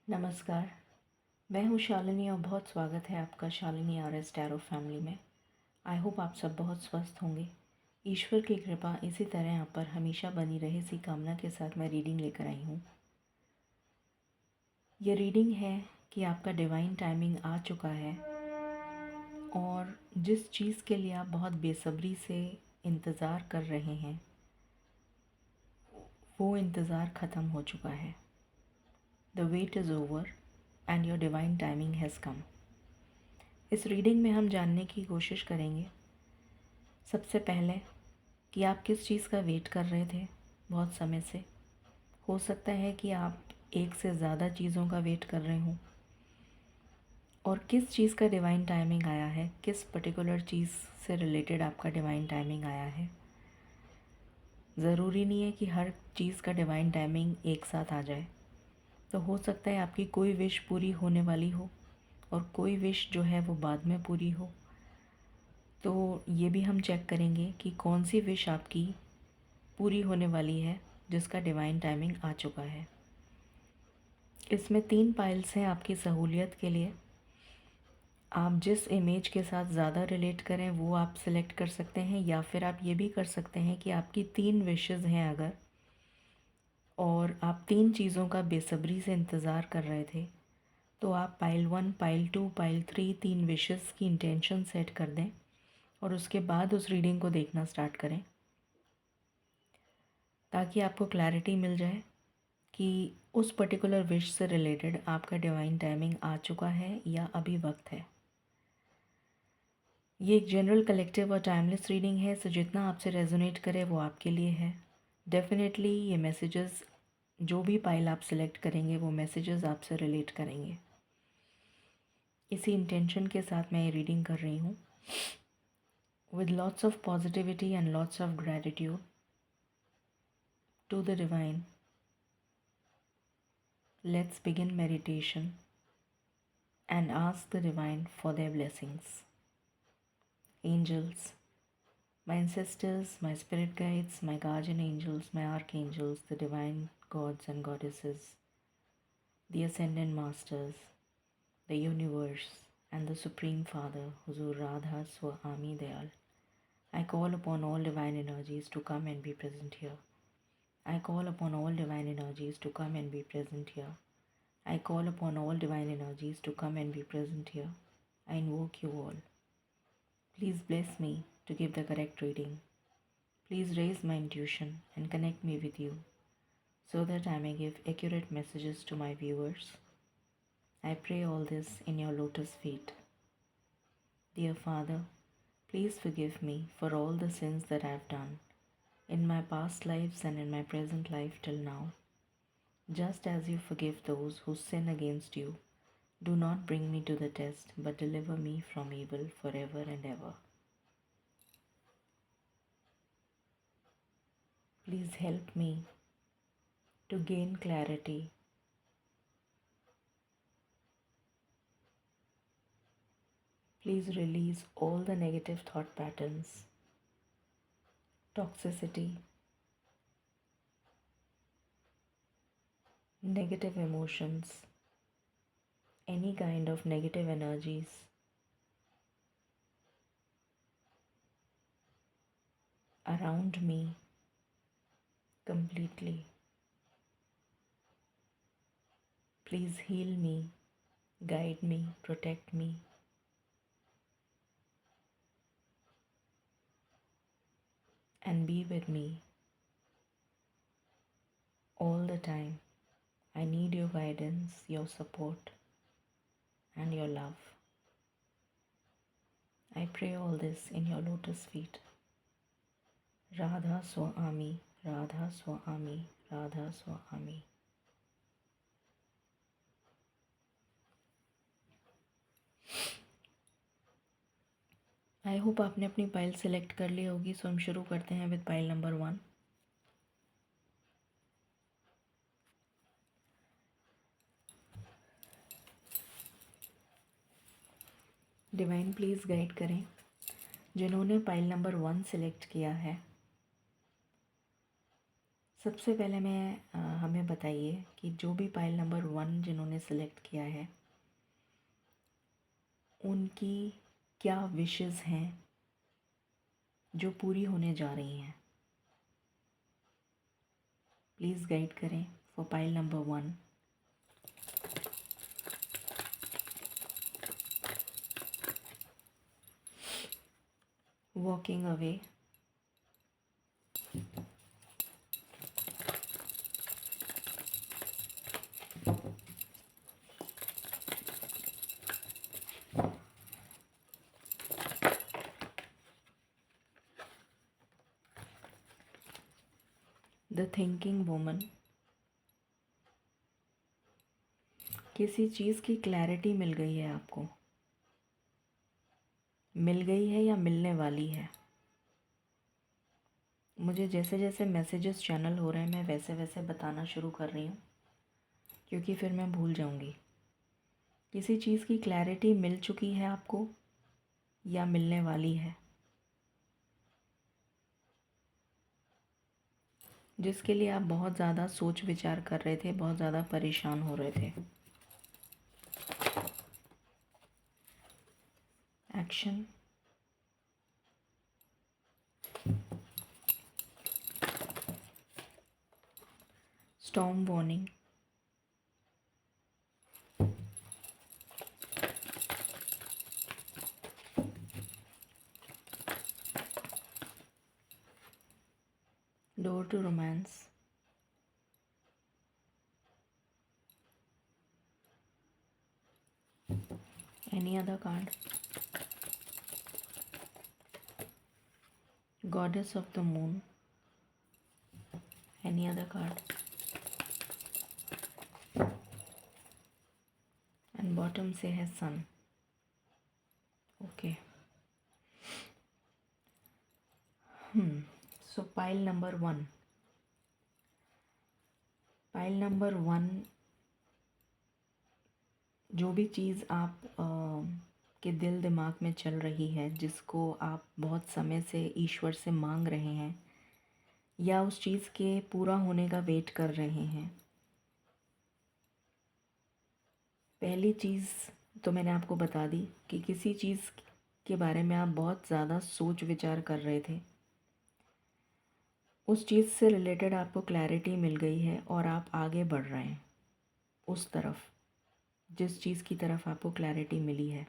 नमस्कार। मैं हूँ शालिनी और बहुत स्वागत है आपका शालिनी आर.एस. टैरो फैमिली में। आई होप आप सब बहुत स्वस्थ होंगे। ईश्वर की कृपा इसी तरह यहाँ पर हमेशा बनी रहे, इसी कामना के साथ मैं रीडिंग लेकर आई हूँ। ये रीडिंग है कि आपका डिवाइन टाइमिंग आ चुका है और जिस चीज़ के लिए आप बहुत बेसब्री से इंतज़ार कर रहे हैं वो इंतज़ार ख़त्म हो चुका है। The wait is over and your divine timing has come. इस रीडिंग में हम जानने की कोशिश करेंगे सबसे पहले कि आप किस चीज़ का वेट कर रहे थे बहुत समय से। हो सकता है कि आप एक से ज़्यादा चीज़ों का वेट कर रहे हों, और किस चीज़ का डिवाइन टाइमिंग आया है, किस पर्टिकुलर चीज़ से रिलेटेड आपका डिवाइन टाइमिंग आया है। ज़रूरी नहीं है कि हर चीज़ का डिवाइन टाइमिंग एक साथ आ जाए। तो हो सकता है आपकी कोई विश पूरी होने वाली हो और कोई विश जो है वो बाद में पूरी हो। तो ये भी हम चेक करेंगे कि कौन सी विश आपकी पूरी होने वाली है जिसका डिवाइन टाइमिंग आ चुका है। इसमें 3 पाइल्स हैं आपकी सहूलियत के लिए। आप जिस इमेज के साथ ज़्यादा रिलेट करें वो आप सिलेक्ट कर सकते हैं, या फिर आप ये भी कर सकते हैं कि आपकी 3 विशेज़ हैं अगर, और आप 3 चीज़ों का बेसब्री से इंतज़ार कर रहे थे, तो आप पाइल 1, पाइल 2, पाइल 3 3 विशेज़ की इंटेंशन सेट कर दें और उसके बाद उस रीडिंग को देखना स्टार्ट करें, ताकि आपको क्लैरिटी मिल जाए कि उस पर्टिकुलर विश से रिलेटेड आपका डिवाइन टाइमिंग आ चुका है या अभी वक्त है। ये एक जनरल, कलेक्टिव और टाइमलेस रीडिंग है, सो जितना आपसे रेजोनेट करे वो आपके लिए है। डेफिनेटली ये मैसेजेस, जो भी पाइल आप सिलेक्ट करेंगे वो मैसेजेस आपसे रिलेट करेंगे। इसी इंटेंशन के साथ मैं ये रीडिंग कर रही हूँ, with lots of positivity and lots of gratitude to the divine. Let's begin meditation and ask the divine for their blessings. Angels, my ancestors, my spirit guides, my guardian angels, my archangels, the divine gods and goddesses, the ascendant masters, the universe, and the Supreme Father, Huzur Radha Swami Dayal. I call upon all divine energies to come and be present here. I call upon all divine energies to come and be present here. I call upon all divine energies to come and be present here. I invoke you all. Please bless me to give the correct reading. Please raise my intuition and connect me with you so that I may give accurate messages to my viewers. I pray all this in your lotus feet. Dear Father, please forgive me for all the sins that I have done in my past lives and in my present life till now. Just as you forgive those who sin against you, do not bring me to the test, but deliver me from evil forever and ever. Please help me to gain clarity. Please release all the negative thought patterns, toxicity, negative emotions, any kind of negative energies around me completely. Please heal me, guide me, protect me. And be with me all the time. I need your guidance, your support, and your love. I pray all this in your lotus feet. Radha Swami, Radha Swami, Radha Swami. I hope आपने अपनी pile select कर ली होगी, सो हम शुरू करते हैं with pile number 1। Divine please guide करें जिन्होंने पाइल नंबर 1 सेलेक्ट किया है। सबसे पहले हमें बताइए कि जो भी पाइल नंबर 1 जिन्होंने सेलेक्ट किया है उनकी क्या विशेस हैं जो पूरी होने जा रही हैं। प्लीज़ गाइड करें for pile number 1। Walking away, the thinking woman, किसी चीज़ की क्लैरिटी मिल गई है आपको, मिल गई है या मिलने वाली है। मुझे जैसे जैसे मैसेजेस चैनल हो रहे हैं मैं वैसे वैसे बताना शुरू कर रही हूँ क्योंकि फिर मैं भूल जाऊँगी। किसी चीज़ की क्लैरिटी मिल चुकी है आपको या मिलने वाली है, जिसके लिए आप बहुत ज़्यादा सोच विचार कर रहे थे, बहुत ज़्यादा परेशान हो रहे थे। Action, storm warning, door to romance, any other card, goddess of the moon, any other card, and bottom से है sun. Okay, so pile number 1, pile number 1, जो भी चीज़ आप के दिल दिमाग में चल रही है, जिसको आप बहुत समय से ईश्वर से मांग रहे हैं या उस चीज़ के पूरा होने का वेट कर रहे हैं। पहली चीज़ तो मैंने आपको बता दी कि किसी चीज़ के बारे में आप बहुत ज़्यादा सोच विचार कर रहे थे, उस चीज़ से रिलेटेड आपको क्लैरिटी मिल गई है और आप आगे बढ़ रहे हैं उस तरफ, जिस चीज़ की तरफ आपको क्लैरिटी मिली है।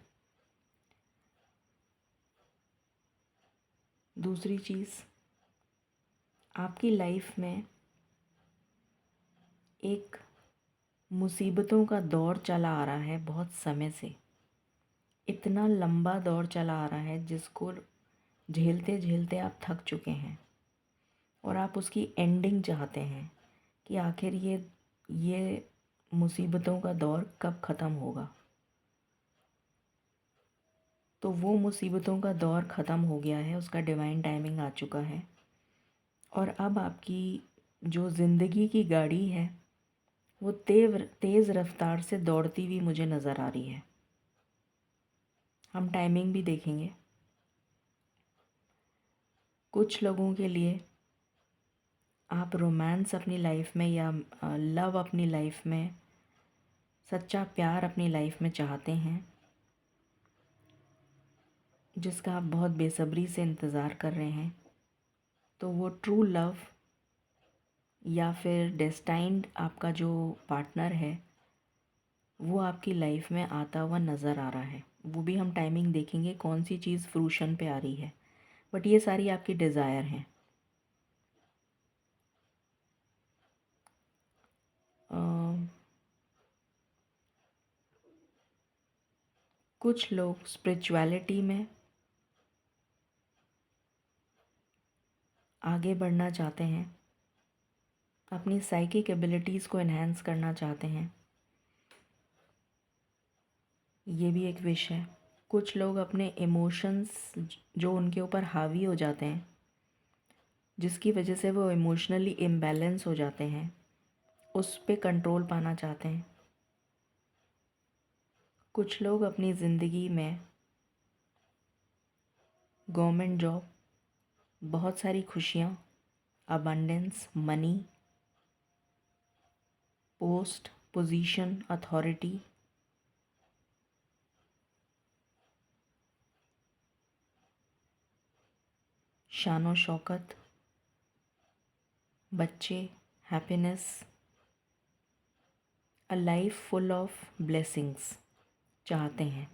दूसरी चीज़, आपकी लाइफ में एक मुसीबतों का दौर चला आ रहा है बहुत समय से, इतना लंबा दौर चला आ रहा है जिसको झेलते झेलते आप थक चुके हैं और आप उसकी एंडिंग चाहते हैं कि आखिर ये मुसीबतों का दौर कब ख़त्म होगा। तो वो मुसीबतों का दौर ख़त्म हो गया है, उसका डिवाइन टाइमिंग आ चुका है और अब आपकी जो ज़िंदगी की गाड़ी है वो तेज़ रफ्तार से दौड़ती हुई मुझे नज़र आ रही है। हम टाइमिंग भी देखेंगे। कुछ लोगों के लिए आप रोमांस अपनी लाइफ में या लव अपनी लाइफ में, सच्चा प्यार अपनी लाइफ में चाहते हैं, जिसका आप बहुत बेसब्री से इंतज़ार कर रहे हैं। तो वो ट्रू लव या फिर डेस्टाइन्ड आपका जो पार्टनर है वो आपकी लाइफ में आता हुआ नज़र आ रहा है। वो भी हम टाइमिंग देखेंगे कौन सी चीज़ फ्रूशन पे आ रही है, बट ये सारी आपकी डिज़ायर हैं। कुछ लोग स्पिरिचुअलिटी में आगे बढ़ना चाहते हैं, अपनी साइकिक एबिलिटीज़ को एनहांस करना चाहते हैं, ये भी एक विश है। कुछ लोग अपने इमोशंस जो उनके ऊपर हावी हो जाते हैं, जिसकी वजह से वो इमोशनली इम्बैलेंस हो जाते हैं, उस पे कंट्रोल पाना चाहते हैं। कुछ लोग अपनी ज़िंदगी में गवर्नमेंट जॉब, बहुत सारी खुशियाँ, abundance, money post, position, authority, शानो शौकत, बच्चे, happiness, a life full of blessings चाहते हैं।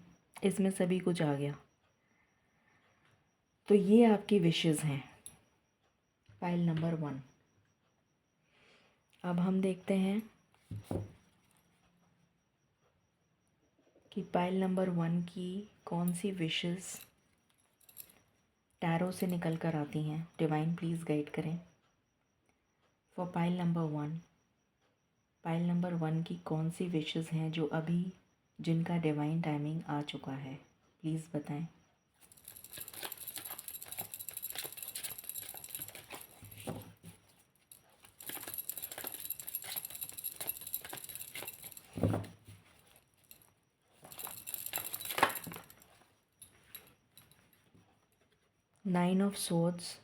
इसमें सभी कुछ आ गया। तो ये आपकी विशेज़ हैं, पाइल नंबर 1। अब हम देखते हैं कि पाइल नंबर 1 की कौन सी विशेज़ टैरो से निकल कर आती हैं। डिवाइन प्लीज़ गाइड करें for pile number 1। Pile number 1 की कौन सी विशेज़ हैं जो अभी जिनका डिवाइन टाइमिंग आ चुका है, प्लीज़ बताएं। Nine of swords,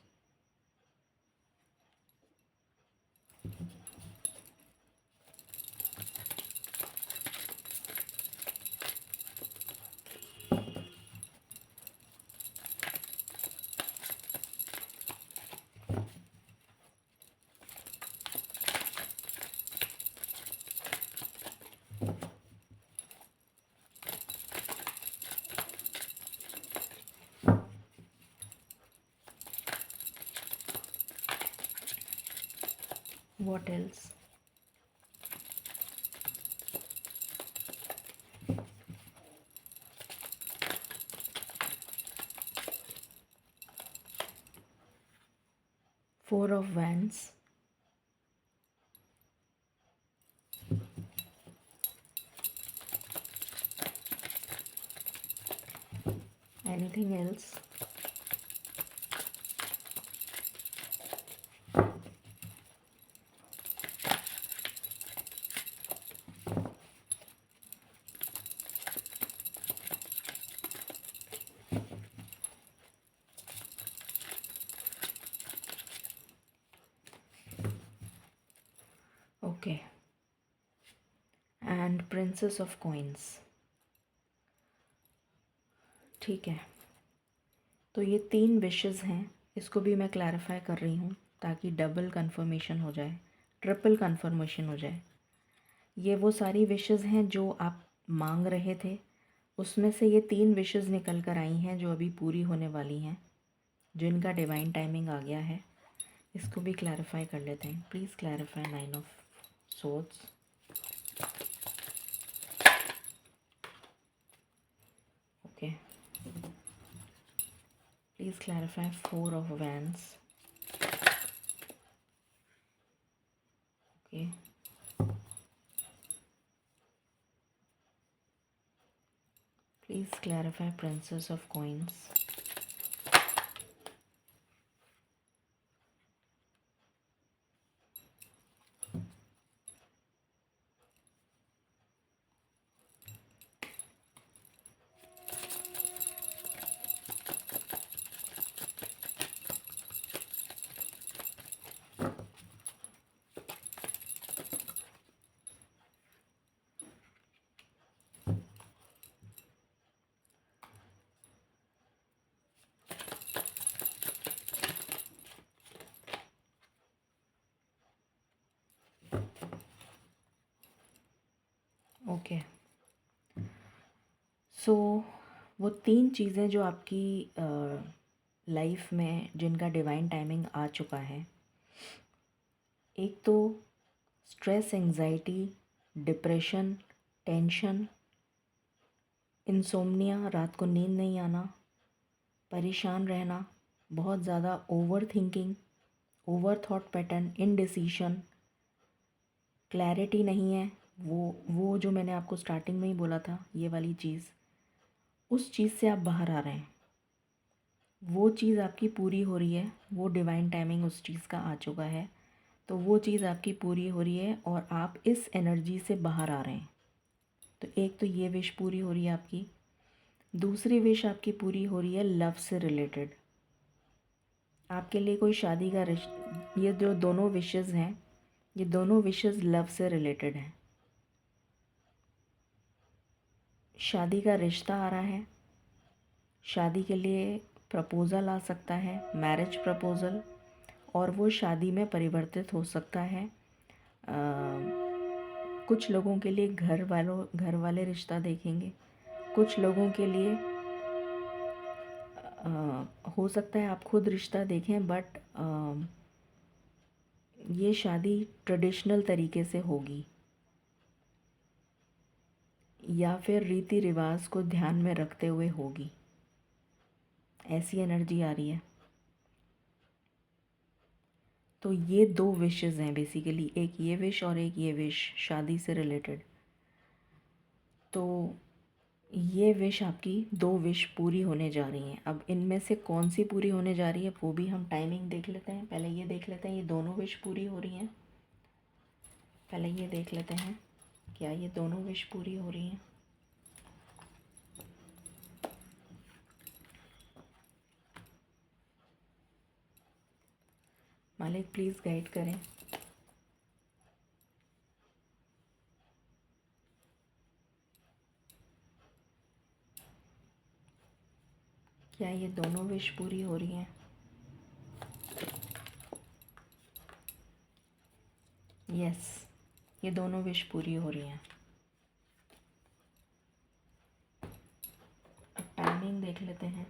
what else, four of wands, anything else, okay, and princess of coins. ठीक है, तो ये 3 विशेज़ हैं। इसको भी मैं क्लैरिफाई कर रही हूँ ताकि डबल कंफर्मेशन हो जाए, ट्रिपल कंफर्मेशन हो जाए। ये वो सारी विशेज़ हैं जो आप मांग रहे थे, उसमें से ये 3 विशेज़ निकल कर आई हैं जो अभी पूरी होने वाली हैं, जिनका डिवाइन टाइमिंग आ गया है। इसको भी क्लैरिफाई कर लेते हैं। Please clarify 9 of swords, okay. Please clarify 4 of wands, okay. Please clarify Princess of Coins. Okay, so वो 3 चीज़ें जो आपकी लाइफ में जिनका डिवाइन टाइमिंग आ चुका है, एक तो stress, anxiety, depression, tension, insomnia, रात को नींद नहीं आना, परेशान रहना, बहुत ज़्यादा over thinking, over thought pattern, indecision, clarity नहीं है। वो जो मैंने आपको स्टार्टिंग में ही बोला था, ये वाली चीज़, उस चीज़ से आप बाहर आ रहे हैं। वो चीज़ आपकी पूरी हो रही है, वो डिवाइन टाइमिंग उस चीज़ का आ चुका है, तो वो चीज़ आपकी पूरी हो रही है और आप इस एनर्जी से बाहर आ रहे हैं। तो एक तो ये विश पूरी हो रही है आपकी। दूसरी विश आपकी पूरी हो रही है लव से रिलेटेड। आपके लिए कोई शादी का ये जो दोनों विशेज़ हैं, ये दोनों विशेज़ लव से रिलेटेड हैं। शादी का रिश्ता आ रहा है, शादी के लिए प्रपोज़ल आ सकता है, मैरिज प्रपोज़ल, और वो शादी में परिवर्तित हो सकता है। कुछ लोगों के लिए घर वाले रिश्ता देखेंगे, कुछ लोगों के लिए हो सकता है आप खुद रिश्ता देखें, बट ये शादी ट्रेडिशनल तरीके से होगी या फिर रीति रिवाज को ध्यान में रखते हुए होगी, ऐसी एनर्जी आ रही है। तो ये दो विशेज़ हैं बेसिकली, एक ये विश और एक ये विश शादी से रिलेटेड। तो ये विश आपकी दो विश पूरी होने जा रही हैं। अब इनमें से कौन सी पूरी होने जा रही है वो भी हम टाइमिंग देख लेते हैं। पहले ये देख लेते हैं ये दोनों विश पूरी हो रही हैं। पहले ये देख लेते हैं क्या ये दोनों विश पूरी हो रही हैं। मालिक प्लीज़ गाइड करें। क्या ये दोनों विश पूरी हो रही हैं? यस, ये दोनों विश पूरी हो रही हैं। अब टाइमिंग देख लेते हैं।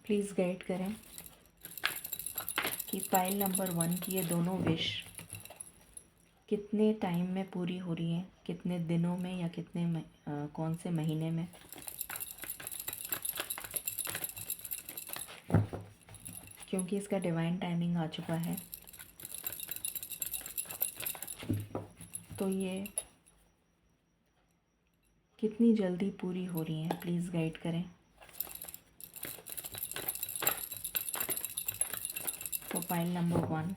प्लीज़ गाइड करें कि पाइल नंबर 1 की ये दोनों विश कितने टाइम में पूरी हो रही हैं, कितने दिनों में या कौन से महीने में। क्योंकि इसका डिवाइन टाइमिंग आ चुका है, तो ये कितनी जल्दी पूरी हो रही हैं, प्लीज़ गाइड करें। तो पाइल नंबर 1,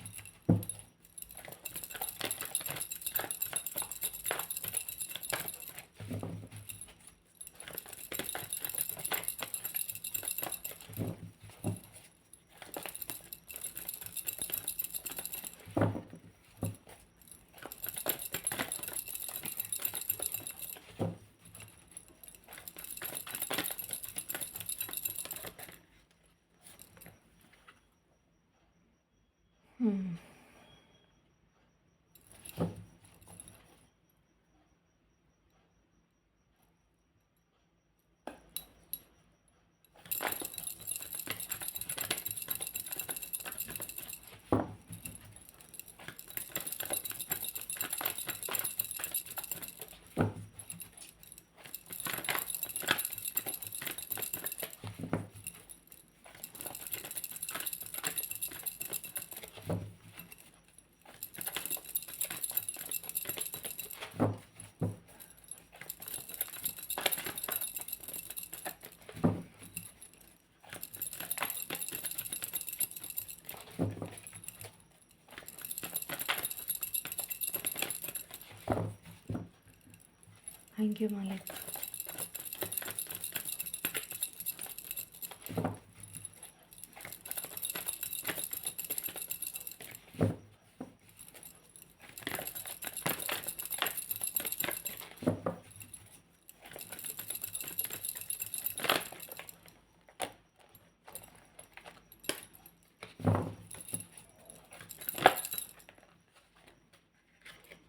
थैंक यू मालिक।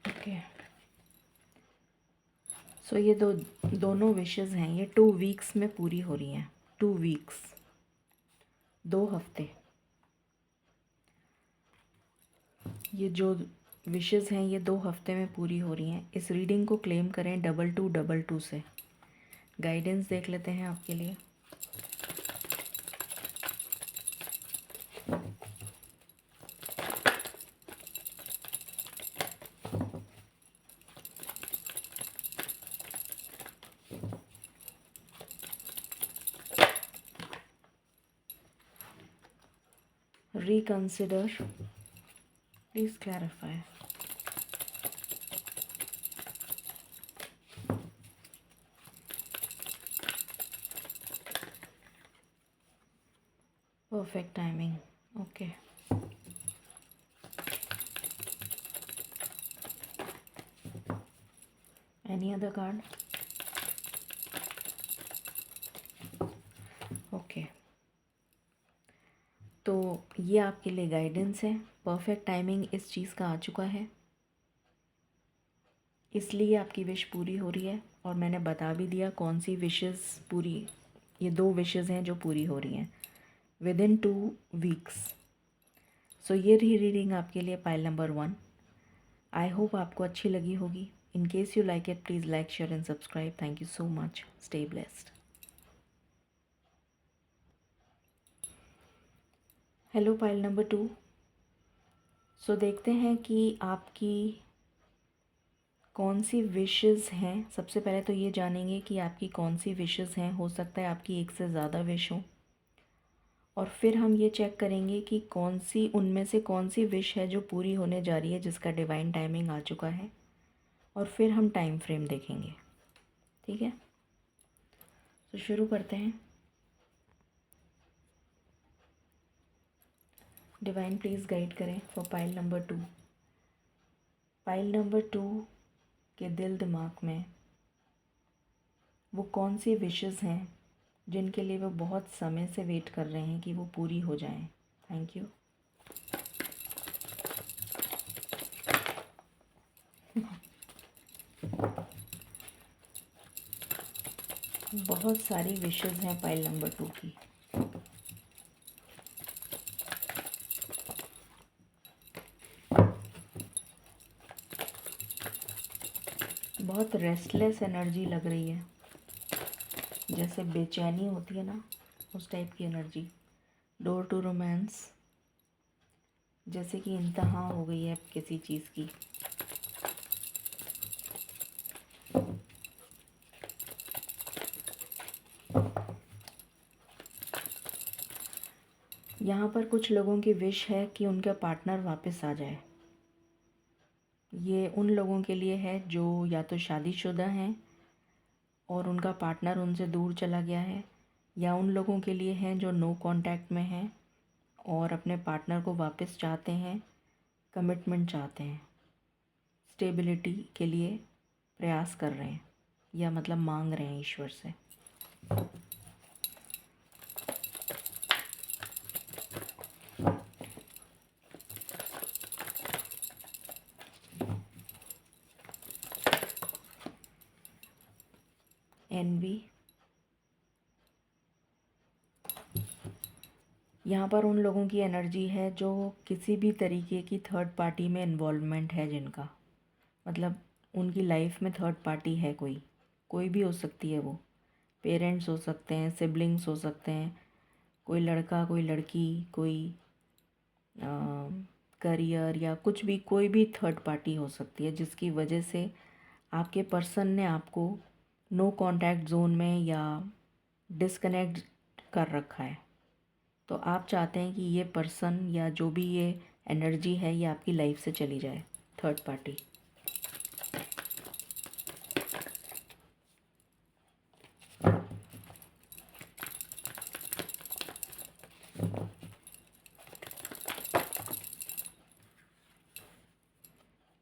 ओके, सो ये दोनों विशेस हैं, ये 2 वीक्स में पूरी हो रही हैं। 2 वीक्स, 2 हफ्ते। ये जो विशेस हैं ये 2 हफ्ते में पूरी हो रही हैं। इस रीडिंग को क्लेम करें 2222 से। गाइडेंस देख लेते हैं आपके लिए। Reconsider, please clarify. Perfect timing. Okay. Any other card? Okay. तो ये आपके लिए गाइडेंस है। परफेक्ट टाइमिंग इस चीज़ का आ चुका है, इसलिए आपकी विश पूरी हो रही है। और मैंने बता भी दिया कौन सी विशेस पूरी, ये 2 विशेस हैं जो पूरी हो रही हैं विदिन 2 वीक्स। सो ये रही रीडिंग आपके लिए पाइल नंबर 1। आई होप आपको अच्छी लगी होगी। In case you like it, please like, share and subscribe. Thank you so much. Stay blessed. Hello pile number 2। सो देखते हैं कि आपकी कौन सी विशेस हैं। सबसे पहले तो ये जानेंगे कि आपकी कौन सी विशेस हैं। हो सकता है आपकी एक से ज़्यादा विश हो, और फिर हम ये चेक करेंगे कि कौन सी उनमें से कौन सी विश है जो पूरी होने जा रही है, जिसका डिवाइन टाइमिंग आ चुका है। और फिर हम टाइम फ्रेम देखेंगे। ठीक है, तो शुरू करते हैं। डिवाइन प्लीज़ गाइड करें for pile number 2। Pile number 2 के दिल दिमाग में वो कौन सी विशेस हैं जिनके लिए वो बहुत समय से वेट कर रहे हैं कि वो पूरी हो जाएं। Thank you. बहुत सारी विशेस हैं पाइल नंबर 2 की। बहुत रेस्टलेस एनर्जी लग रही है, जैसे बेचैनी होती है ना, उस टाइप की एनर्जी। डोर टू रोमांस, जैसे कि इंतहा हो गई है किसी चीज़ की। यहाँ पर कुछ लोगों की विश है कि उनका पार्टनर वापस आ जाए। ये उन लोगों के लिए है जो या तो शादीशुदा हैं और उनका पार्टनर उनसे दूर चला गया है, या उन लोगों के लिए हैं जो नो कांटेक्ट में हैं और अपने पार्टनर को वापस चाहते हैं, कमिटमेंट चाहते हैं, स्टेबिलिटी के लिए प्रयास कर रहे हैं, या मतलब मांग रहे हैं ईश्वर से। एनवी, यहाँ पर उन लोगों की एनर्जी है जो किसी भी तरीके की थर्ड पार्टी में इन्वॉल्वमेंट है, जिनका मतलब उनकी लाइफ में थर्ड पार्टी है। कोई भी हो सकती है, वो पेरेंट्स हो सकते हैं, सिबलिंग्स हो सकते हैं, कोई लड़का कोई लड़की, कोई करियर, या कुछ भी, कोई भी थर्ड पार्टी हो सकती है जिसकी वजह से आपके पर्सन ने आपको नो कांटेक्ट जोन में या डिस्कनेक्ट कर रखा है। तो आप चाहते हैं कि ये पर्सन या जो भी ये एनर्जी है ये आपकी लाइफ से चली जाए, थर्ड पार्टी।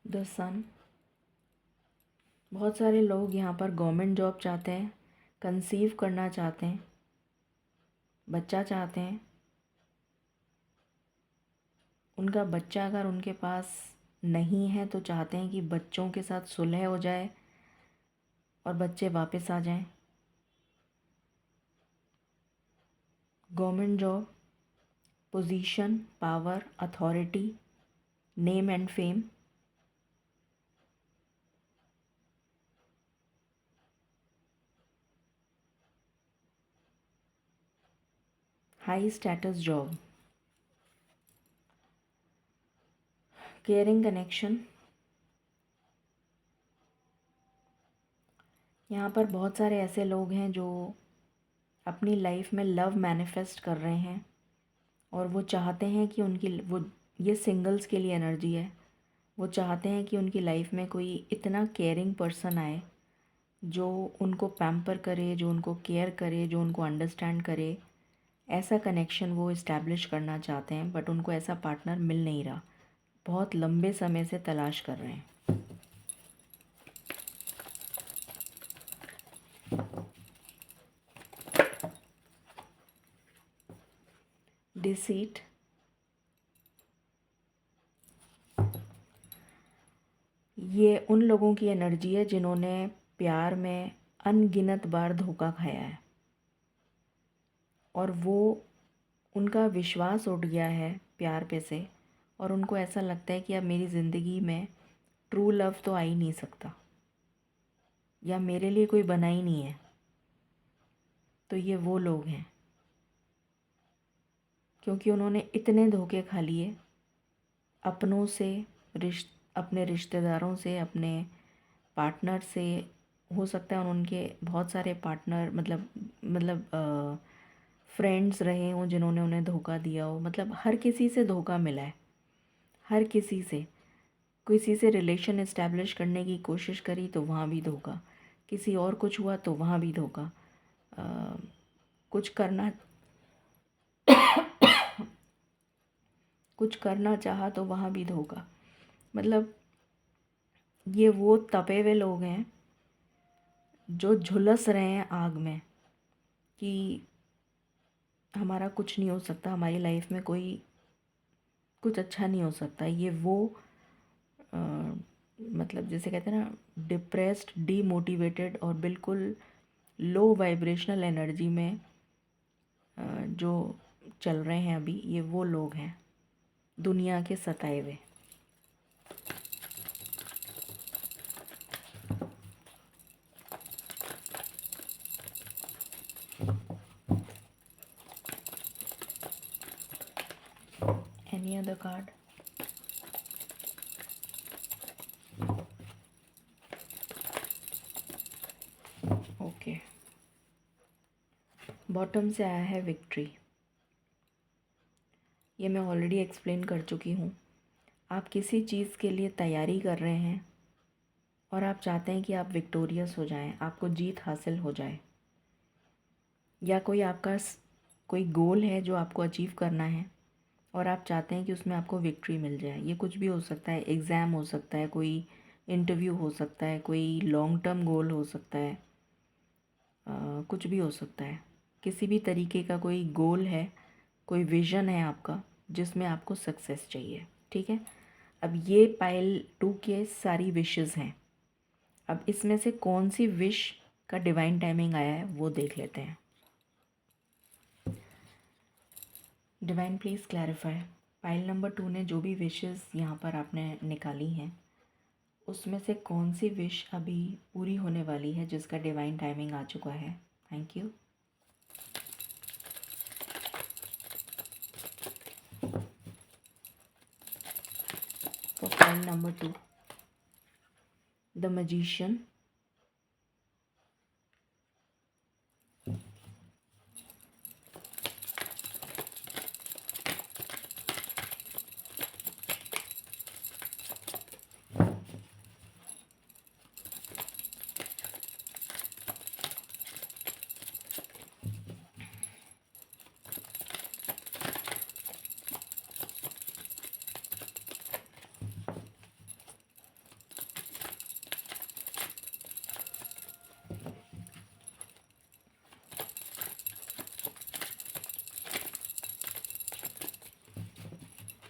द सन, बहुत सारे लोग यहाँ पर गवर्नमेंट जॉब चाहते हैं, कंसीव करना चाहते हैं, बच्चा चाहते हैं। उनका बच्चा अगर उनके पास नहीं है तो चाहते हैं कि बच्चों के साथ सुलह हो जाए और बच्चे वापस आ जाएं। Government job, position, power, authority, name and fame, high status job, caring connection. यहाँ पर बहुत सारे ऐसे लोग हैं जो अपनी लाइफ में लव मैनिफेस्ट कर रहे हैं और वो चाहते हैं कि उनकी वो, ये सिंगल्स के लिए एनर्जी है, वो चाहते हैं कि उनकी लाइफ में कोई इतना केयरिंग पर्सन आए जो उनको पैम्पर करे, जो उनको केयर करे, जो उनको अंडरस्टैंड करे, ऐसा कनेक्शन वो इस्टेब्लिश करना चाहते हैं, बट उनको ऐसा पार्टनर मिल नहीं रहा, बहुत लंबे समय से तलाश कर रहे हैं। डिसीट, ये उन लोगों की एनर्जी है जिन्होंने प्यार में अनगिनत बार धोखा खाया है, और वो उनका विश्वास उठ गया है प्यार पे से, और उनको ऐसा लगता है कि अब मेरी ज़िंदगी में ट्रू लव तो आ ही नहीं सकता, या मेरे लिए कोई बना ही नहीं है। तो ये वो लोग हैं, क्योंकि उन्होंने इतने धोखे खा लिए अपनों से, अपने रिश्तेदारों से, अपने पार्टनर से। हो सकता है उनके बहुत सारे पार्टनर मतलब फ्रेंड्स रहे हों जिन्होंने उन्हें धोखा दिया हो, मतलब हर किसी से धोखा मिला है, हर किसी से रिलेशन इस्टेब्लिश करने की कोशिश करी तो वहाँ भी धोखा, किसी और कुछ हुआ तो वहाँ भी धोखा, कुछ करना चाहा तो वहाँ भी धोखा। मतलब ये वो तपे हुए लोग हैं जो झुलस रहे हैं आग में कि हमारा कुछ नहीं हो सकता, हमारी लाइफ में कोई कुछ अच्छा नहीं हो सकता। ये वो मतलब जैसे कहते हैं ना, डिप्रेस्ड, डीमोटिवेटेड और बिल्कुल लो वाइब्रेशनल एनर्जी में जो चल रहे हैं अभी, ये वो लोग हैं दुनिया के सताए हुए। Any other card? Okay, bottom से आया है विक्ट्री। ये मैं ऑलरेडी एक्सप्लेन कर चुकी हूँ। आप किसी चीज़ के लिए तैयारी कर रहे हैं और आप चाहते हैं कि आप विक्टोरियस हो जाएं, आपको जीत हासिल हो जाए, या कोई गोल है जो आपको अचीव करना है और आप चाहते हैं कि उसमें आपको विक्ट्री मिल जाए। ये कुछ भी हो सकता है, एग्ज़ाम हो सकता है, कोई इंटरव्यू हो सकता है, कोई लॉन्ग टर्म गोल हो सकता है, कुछ भी हो सकता है। किसी भी तरीके का कोई गोल है, कोई विज़न है आपका जिसमें आपको सक्सेस चाहिए, ठीक है। अब ये पाइल 2 के सारी विशेस हैं। अब इसमें से कौन सी विश का डिवाइन टाइमिंग आया है वो देख लेते हैं। Divine please clarify, pile number 2 ने जो भी विशेस यहाँ पर आपने निकाली हैं उसमें से कौन सी विश अभी पूरी होने वाली है जिसका डिवाइन टाइमिंग आ चुका है। Thank you. For pile number 2, the magician,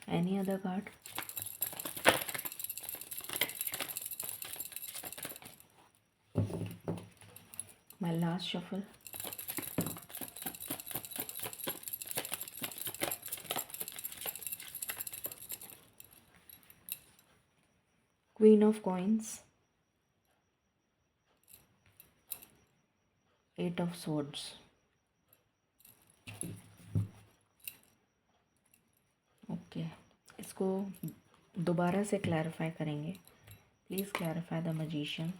any other card? My last shuffle. Queen of coins, 8 of swords। Okay, इसको दोबारा से क्लैरिफाई करेंगे। Please clarify the magician.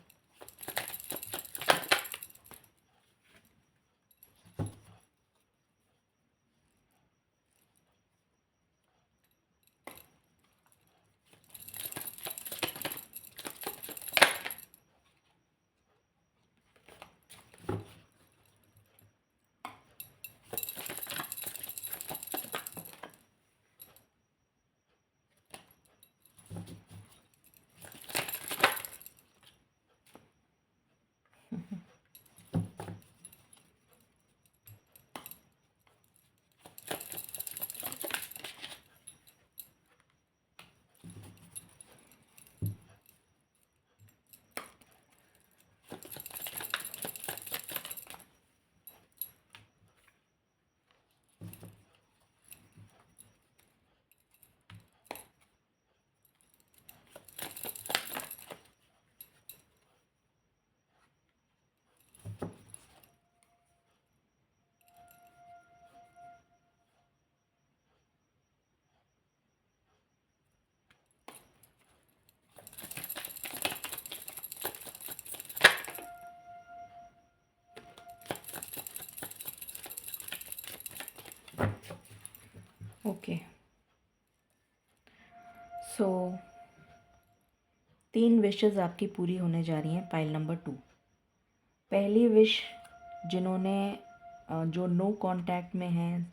Okay, so 3 wishes आपकी पूरी होने जा रही हैं। पाइल नंबर 2, पहली विश जिन्होंने जो नो कांटेक्ट में हैं,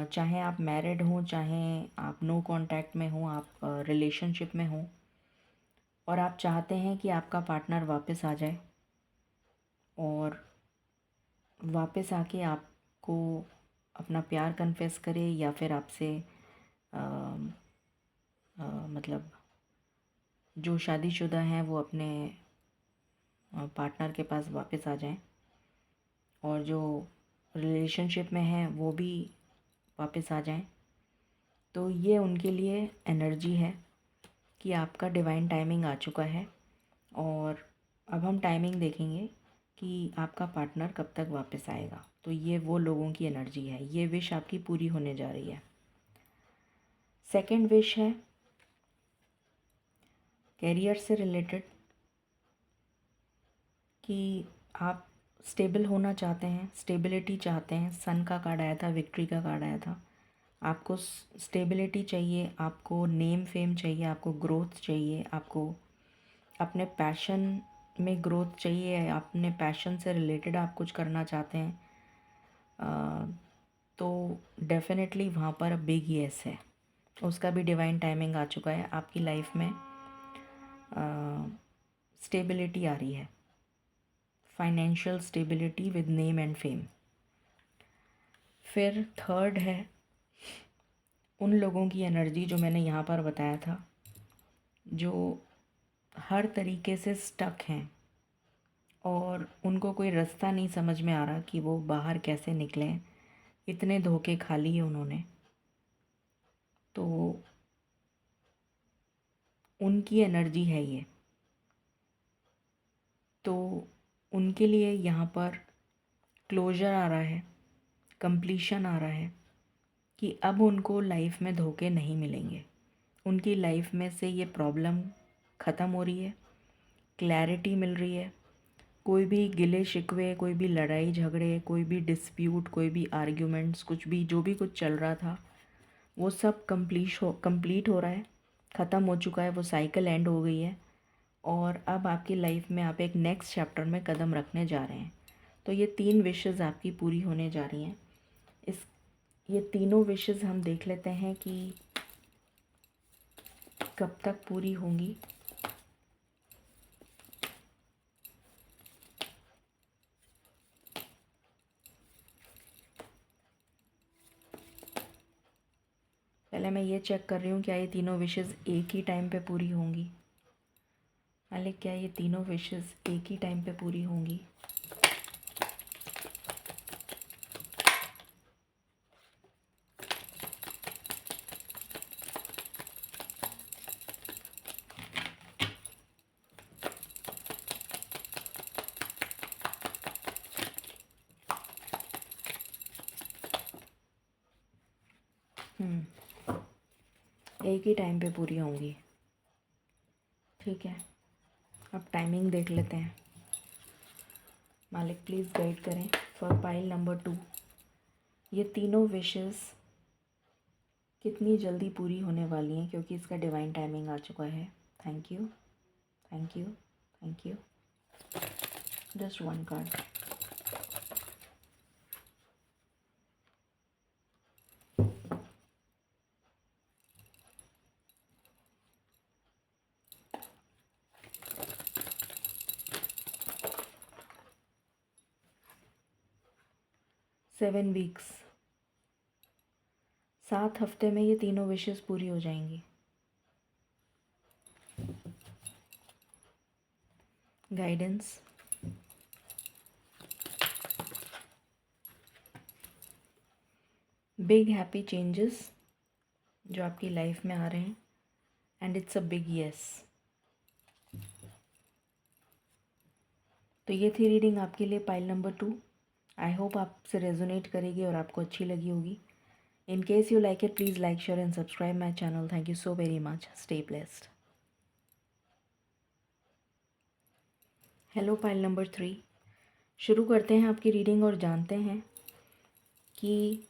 चाहे आप मैरिड हों, चाहे आप नो कांटेक्ट में हों, आप रिलेशनशिप में हों और आप चाहते हैं कि आपका पार्टनर वापस आ जाए और वापस आके आपको अपना प्यार कन्फेस करे या फिर आपसे मतलब जो शादीशुदा हैं वो अपने पार्टनर के पास वापस आ जाएं और जो रिलेशनशिप में हैं वो भी वापस आ जाएं। तो ये उनके लिए एनर्जी है कि आपका डिवाइन टाइमिंग आ चुका है और अब हम टाइमिंग देखेंगे कि आपका पार्टनर कब तक वापस आएगा। तो ये वो लोगों की एनर्जी है, ये विश आपकी पूरी होने जा रही है। सेकंड विश है कैरियर से रिलेटेड, कि आप स्टेबल होना चाहते हैं, स्टेबिलिटी चाहते हैं। सन का कार्ड आया था, विक्ट्री का कार्ड आया था। आपको स्टेबिलिटी चाहिए, आपको नेम फेम चाहिए, आपको ग्रोथ चाहिए, आपको अपने पैशन में ग्रोथ चाहिए, अपने पैशन से रिलेटेड आप कुछ करना चाहते हैं, तो डेफिनेटली वहाँ पर बिग येस है। उसका भी डिवाइन टाइमिंग आ चुका है। आपकी लाइफ में स्टेबिलिटी आ रही है, financial stability with name and fame. फिर थर्ड है उन लोगों की एनर्जी जो मैंने यहाँ पर बताया था, जो हर तरीके से स्टक हैं और उनको कोई रास्ता नहीं समझ में आ रहा कि वो बाहर कैसे निकलें। इतने धोखे खा लिए उन्होंने, तो उनकी एनर्जी है ये। तो उनके लिए यहाँ पर क्लोजर आ रहा है, कंप्लीशन आ रहा है कि अब उनको लाइफ में धोखे नहीं मिलेंगे। उनकी लाइफ में से ये प्रॉब्लम ख़त्म हो रही है, क्लैरिटी मिल रही है। कोई भी गिले शिकवे, कोई भी लड़ाई झगड़े, कोई भी डिस्प्यूट, कोई भी आर्ग्यूमेंट्स, कुछ भी जो भी कुछ चल रहा था वो सब कंप्लीट हो रहा है, ख़त्म हो चुका है। वो साइकिल एंड हो गई है और अब आपकी लाइफ में आप एक नेक्स्ट चैप्टर में कदम रखने जा रहे हैं। तो ये 3 विशेज़ आपकी पूरी होने जा रही हैं। ये तीनों विशेज़ हम देख लेते हैं कि कब तक पूरी होंगी। पहले मैं ये चेक कर रही हूँ क्या ये तीनों विशेज़ एक ही टाइम पे पूरी होंगी। मालिक, क्या ये तीनों विशेज़ एक ही टाइम पे पूरी होंगी? एक ही टाइम पे पूरी होंगी। ठीक है, अब टाइमिंग देख लेते हैं। मालिक प्लीज़ गाइड करें फॉर पाइल नंबर 2, ये तीनों विशेस कितनी जल्दी पूरी होने वाली हैं, क्योंकि इसका डिवाइन टाइमिंग आ चुका है। Thank you, thank you, thank you. Just one card. Seven weeks, 7 हफ्ते में ये तीनों विशेस पूरी हो जाएंगी। गाइडेंस, बिग हैप्पी चेंजेस जो आपकी लाइफ में आ रहे हैं, and it's a big yes. तो ये थी रीडिंग आपके लिए पाइल नंबर 2। आई होप आपसे रेजोनेट करेगी और आपको अच्छी लगी होगी। In case you like it, please like, share and subscribe my channel. Thank you so very much. Stay blessed. Hello pile number 3, शुरू करते हैं आपकी रीडिंग और जानते हैं कि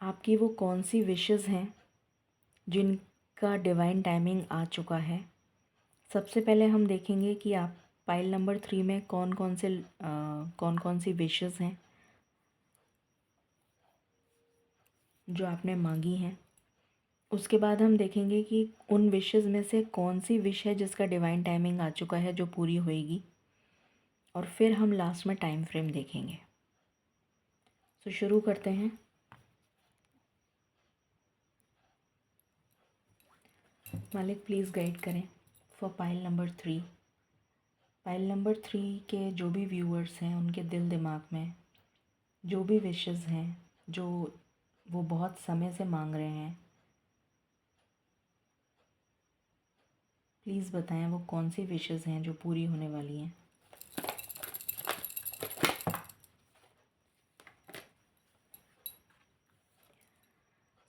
आपकी वो कौन सी विशेस हैं जिनका डिवाइन टाइमिंग आ चुका है। सबसे पहले हम देखेंगे कि आप पाइल नंबर 3 में कौन कौन सी विशेस हैं जो आपने मांगी हैं। उसके बाद हम देखेंगे कि उन विशेस में से कौन सी विश है जिसका डिवाइन टाइमिंग आ चुका है जो पूरी होएगी, और फिर हम लास्ट में टाइम फ्रेम देखेंगे। तो शुरू करते हैं। मालिक प्लीज़ गाइड करें for pile number 3। Pile number 3 के जो भी व्यूअर्स हैं उनके दिल दिमाग में जो भी विशेस हैं जो वो बहुत समय से मांग रहे हैं, प्लीज़ बताएं वो कौन सी विशेस हैं जो पूरी होने वाली हैं।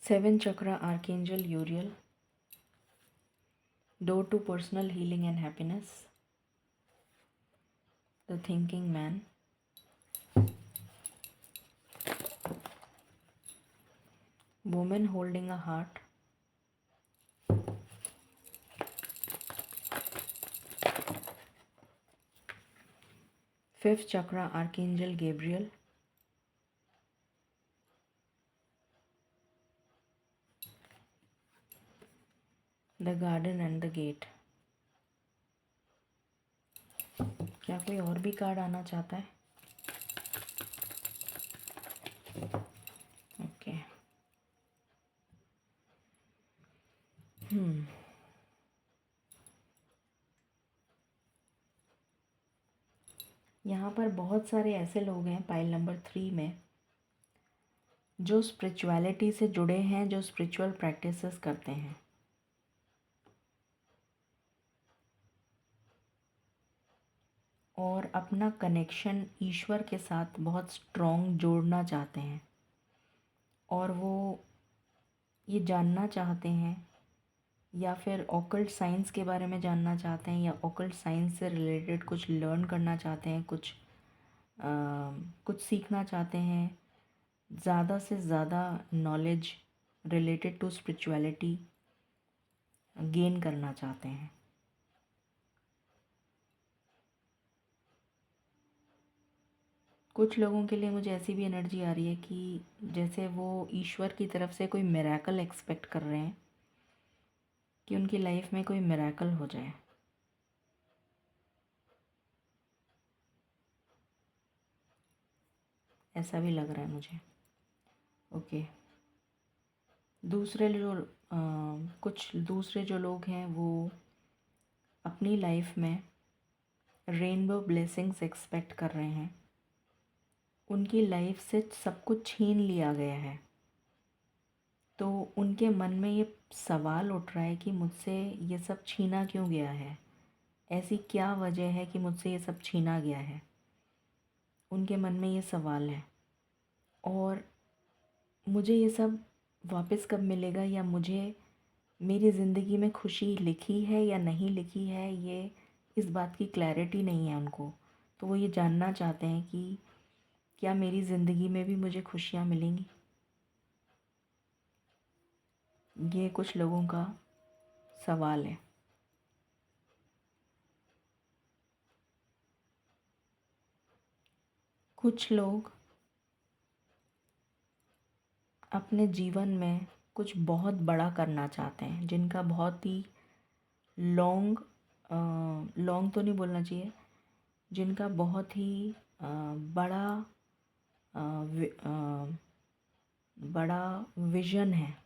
Seven chakra archangel Uriel, door to personal healing and happiness, the thinking man, women holding a heart, fifth chakra archangel Gabriel, the garden and the gate. क्या कोई और भी कार्ड आना चाहता है? ओके। यहाँ पर बहुत सारे ऐसे लोग हैं पाइल नंबर 3 में जो स्पिरिचुअलिटी से जुड़े हैं, जो स्पिरिचुअल प्रैक्टिसेस करते हैं और अपना कनेक्शन ईश्वर के साथ बहुत स्ट्रॉन्ग जोड़ना चाहते हैं, और वो ये जानना चाहते हैं या फिर ऑकल्ट साइंस के बारे में जानना चाहते हैं, या ऑकल्ट साइंस से रिलेटेड कुछ लर्न करना चाहते हैं, कुछ सीखना चाहते हैं, ज़्यादा से ज़्यादा knowledge related to spirituality gain करना चाहते हैं। कुछ लोगों के लिए मुझे ऐसी भी एनर्जी आ रही है कि जैसे वो ईश्वर की तरफ से कोई मिरेकल एक्सपेक्ट कर रहे हैं कि उनकी लाइफ में कोई मिरेकल हो जाए। ऐसा भी लग रहा है मुझे। ओके। कुछ दूसरे जो लोग हैं वो अपनी लाइफ में रेनबो ब्लेसिंग्स एक्सपेक्ट कर रहे हैं। उनकी लाइफ से सब कुछ छीन लिया गया है, तो उनके मन में ये सवाल उठ रहा है कि मुझसे ये सब छीना क्यों गया है, ऐसी क्या वजह है कि मुझसे ये सब छीना गया है। उनके मन में ये सवाल है, और मुझे ये सब वापस कब मिलेगा, या मुझे मेरी ज़िंदगी में खुशी लिखी है या नहीं लिखी है, ये इस बात की क्लैरिटी नहीं है उनको। तो वो ये जानना चाहते हैं कि क्या मेरी ज़िंदगी में भी मुझे खुशियाँ मिलेंगी। ये कुछ लोगों का सवाल है। कुछ लोग अपने जीवन में कुछ बहुत बड़ा करना चाहते हैं, जिनका बहुत ही लॉन्ग लॉन्ग तो नहीं बोलना चाहिए, जिनका बहुत ही बड़ा बड़ा विज़न है।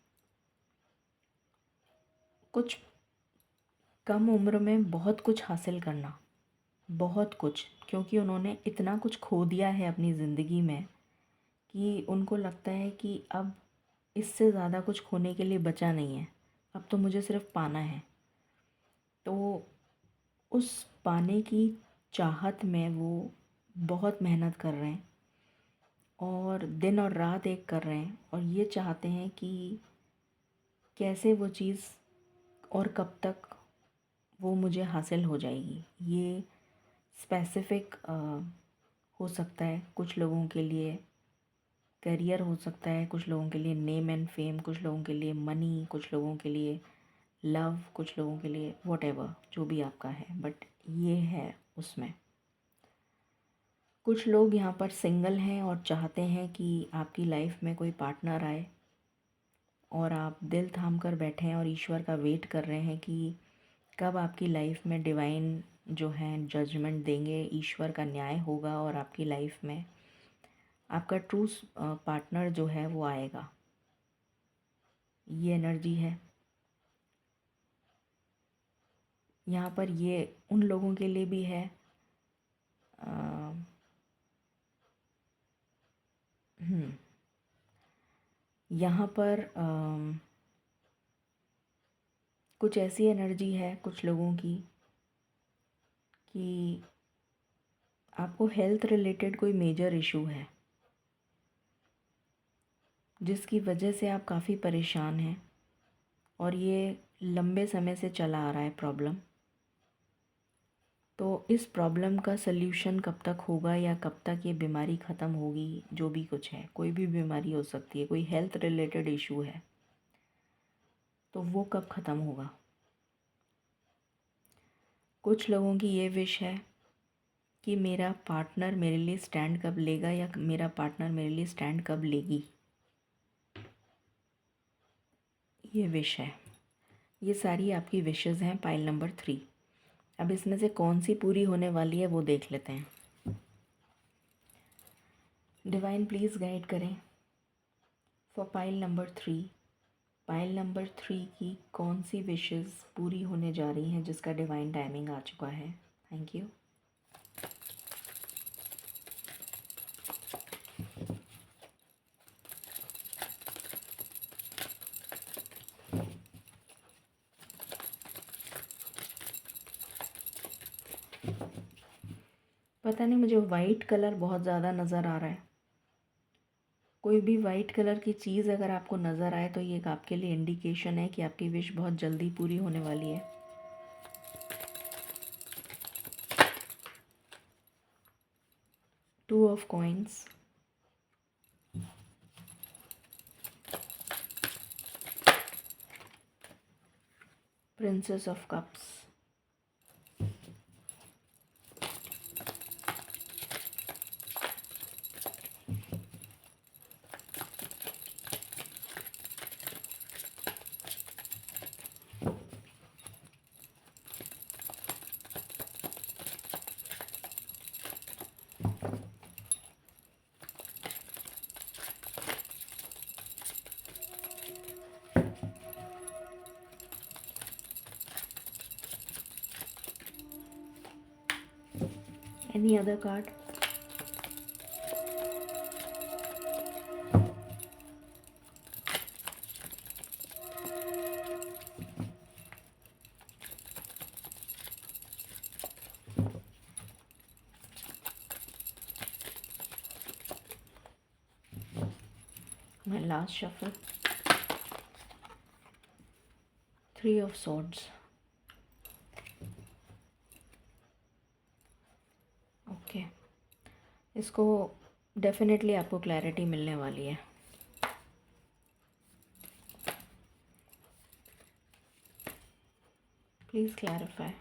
कुछ कम उम्र में बहुत कुछ हासिल करना, बहुत कुछ, क्योंकि उन्होंने इतना कुछ खो दिया है अपनी ज़िंदगी में कि उनको लगता है कि अब इससे ज़्यादा कुछ खोने के लिए बचा नहीं है, अब तो मुझे सिर्फ पाना है। तो उस पाने की चाहत में वो बहुत मेहनत कर रहे हैं और दिन और रात एक कर रहे हैं, और ये चाहते हैं कि कैसे वो चीज़ और कब तक वो मुझे हासिल हो जाएगी। ये स्पेसिफ़िक हो सकता है कुछ लोगों के लिए करियर हो सकता है, कुछ लोगों के लिए नेम एंड फेम, कुछ लोगों के लिए मनी, कुछ लोगों के लिए लव, कुछ लोगों के लिए वॉटेवर जो भी आपका है, बट ये है उसमें। कुछ लोग यहाँ पर सिंगल हैं और चाहते हैं कि आपकी लाइफ में कोई पार्टनर आए, और आप दिल थाम कर बैठे हैं और ईश्वर का वेट कर रहे हैं कि कब आपकी लाइफ में डिवाइन जो है जजमेंट देंगे, ईश्वर का न्याय होगा और आपकी लाइफ में आपका ट्रू पार्टनर जो है वो आएगा। ये एनर्जी है यहाँ पर। ये उन लोगों के लिए भी है अ, यहाँ पर कुछ ऐसी एनर्जी है कुछ लोगों की कि आपको हेल्थ रिलेटेड कोई मेजर इशू है जिसकी वजह से आप काफ़ी परेशान हैं, और ये लंबे समय से चला आ रहा है प्रॉब्लम। तो इस प्रॉब्लम का सल्यूशन कब तक होगा या कब तक ये बीमारी ख़त्म होगी, जो भी कुछ है, कोई भी बीमारी हो सकती है, कोई हेल्थ रिलेटेड इशू है, तो वो कब ख़त्म होगा। कुछ लोगों की ये विश है कि मेरा पार्टनर मेरे लिए स्टैंड कब लेगा या मेरा पार्टनर मेरे लिए स्टैंड कब लेगी, ये विश है। ये सारी आपकी विशेज़ हैं पाइल नंबर 3। अब इसमें से कौन सी पूरी होने वाली है वो देख लेते हैं। डिवाइन प्लीज़ गाइड करें for pile number 3। Pile number 3 की कौन सी विशेज़ पूरी होने जा रही हैं जिसका डिवाइन टाइमिंग आ चुका है। Thank you. पता नहीं, मुझे वाइट कलर बहुत ज़्यादा नज़र आ रहा है। कोई भी वाइट कलर की चीज़ अगर आपको नज़र आए तो ये आपके लिए इंडिकेशन है कि आपकी विश बहुत जल्दी पूरी होने वाली है। Two of coins, princess of cups, any other card. My last shuffle, 3 of swords। Okay, इसको डेफिनेटली आपको क्लैरिटी मिलने वाली है। Please clarify.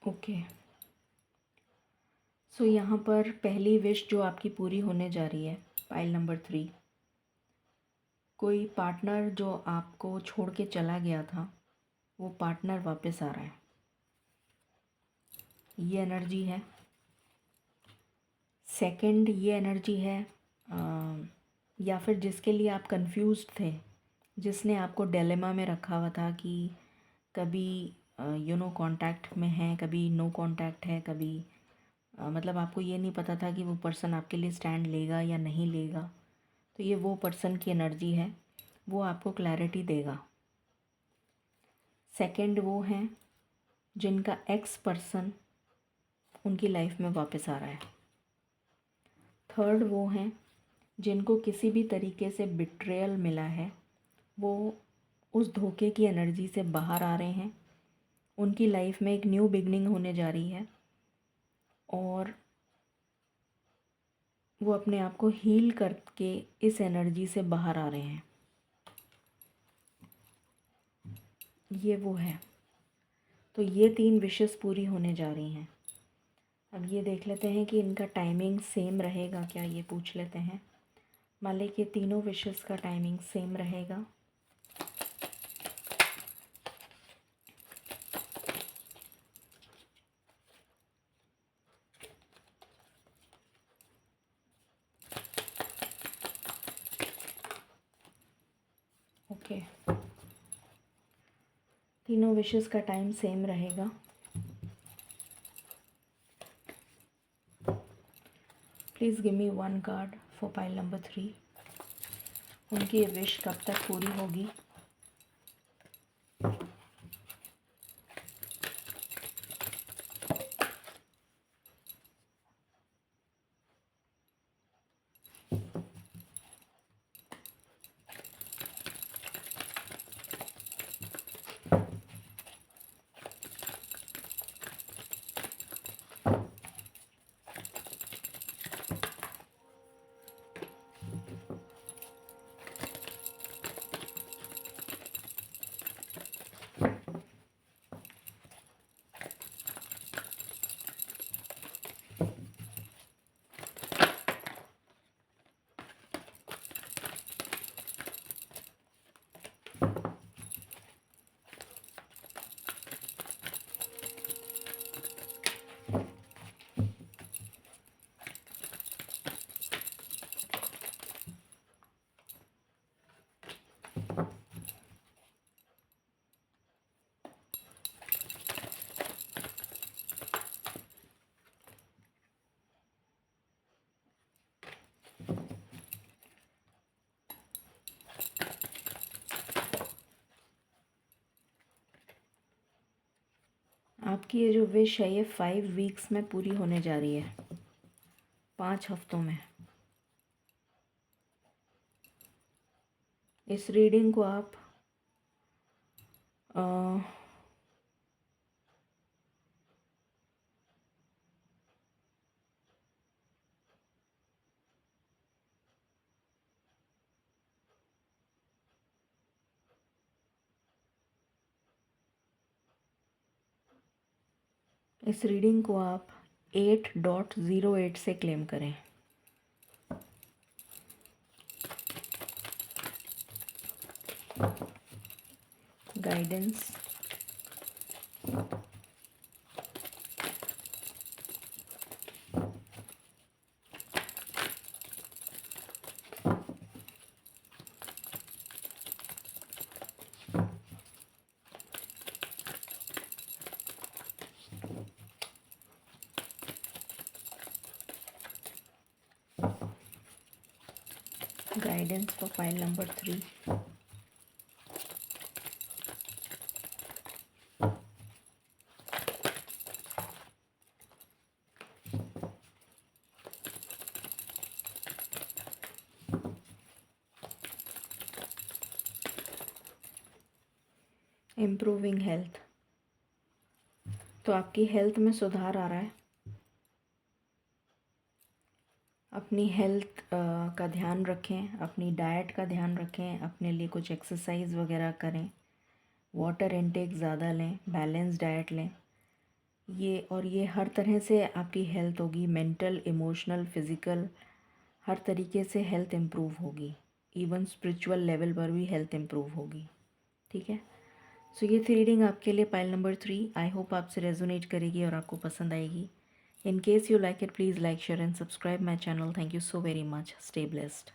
ओके, सो यहाँ पर पहली विश जो आपकी पूरी होने जा रही है, पाइल नंबर 3, कोई पार्टनर जो आपको छोड़ के चला गया था वो पार्टनर वापस आ रहा है, ये एनर्जी है। सेकंड, ये एनर्जी है या फिर जिसके लिए आप कंफ्यूज्ड थे, जिसने आपको डिलेमा में रखा हुआ था कि कभी कांटेक्ट में है, कभी नो कांटेक्ट है, कभी मतलब आपको ये नहीं पता था कि वो पर्सन आपके लिए स्टैंड लेगा या नहीं लेगा। तो ये वो पर्सन की एनर्जी है, वो आपको क्लैरिटी देगा। सेकंड, वो हैं जिनका एक्स पर्सन उनकी लाइफ में वापस आ रहा है। थर्ड, वो हैं जिनको किसी भी तरीके से बिट्रेयल मिला है, वो उस धोखे की एनर्जी से बाहर आ रहे हैं, उनकी लाइफ में एक न्यू बिगनिंग होने जा रही है और वो अपने आप को हील करके इस एनर्जी से बाहर आ रहे हैं। ये वो है। तो ये 3 विशेस पूरी होने जा रही हैं। अब ये देख लेते हैं कि इनका टाइमिंग सेम रहेगा क्या, ये पूछ लेते हैं। मान लें कि तीनों विशेस का टाइमिंग सेम रहेगा। ओके, तीनों विशेस का टाइम सेम रहेगा। Please give me 1 card for pile number 3। उनकी ये विश कब तक पूरी होगी? आपकी ये जो विश है ये 5 वीक्स में पूरी होने जा रही है, 5 हफ्तों में। इस रीडिंग को आप इस रीडिंग को आप 8.08 से क्लेम करें। Guidance, guidance for file number 3। Improving health, तो आपकी हेल्थ में सुधार आ रहा है। अपनी हेल्थ का ध्यान रखें, अपनी डाइट का ध्यान रखें, अपने लिए कुछ एक्सरसाइज वगैरह करें, वाटर इनटेक ज़्यादा लें, बैलेंस डाइट लें। ये हर तरह से आपकी हेल्थ होगी, मेंटल, इमोशनल, फिज़िकल, हर तरीके से हेल्थ इम्प्रूव होगी। इवन स्पिरिचुअल लेवल पर भी हेल्थ इम्प्रूव होगी। ठीक है, सो ये थी रीडिंग आपके लिए, पाइल नंबर 3। आई होप आपसे रेजोनेट करेगी और आपको पसंद आएगी। In case you like it, please like, share and subscribe my channel. Thank you so very much. Stay blessed.